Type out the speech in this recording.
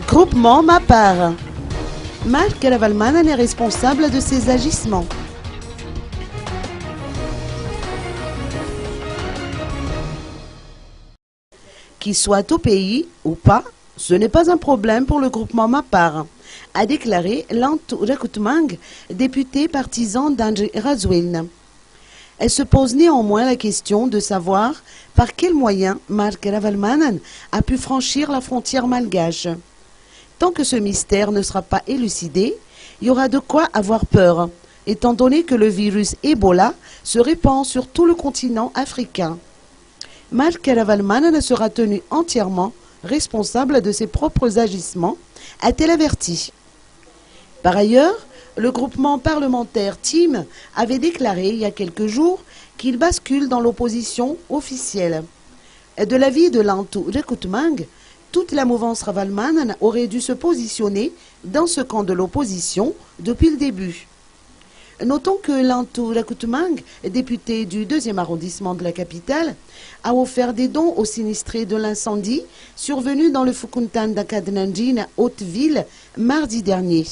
Groupement Mapar. Marc Ravalmanan est responsable de ses agissements. Qu'il soit au pays ou pas, ce n'est pas un problème pour le groupement Mapar, a déclaré Lantu Rakutmang, député partisan d'André Razouine. Elle se pose néanmoins la question de savoir par quels moyens Marc Ravalmanan a pu franchir la frontière malgache. Tant que ce mystère ne sera pas élucidé, il y aura de quoi avoir peur, étant donné que le virus Ebola se répand sur tout le continent africain. Marc Ravalmanan sera tenu entièrement responsable de ses propres agissements, a-t-elle averti. Par ailleurs, le groupement parlementaire TEAM avait déclaré il y a quelques jours qu'il bascule dans l'opposition officielle. De l'avis de Lantu Rakutmang, toute la mouvance Ravalmanan aurait dû se positionner dans ce camp de l'opposition depuis le début. Notons que Lantu Rakutmang, député du 2e arrondissement de la capitale, a offert des dons aux sinistrés de l'incendie survenu dans le Fukuntan d'Akadnanjin, Haute-Ville, mardi dernier.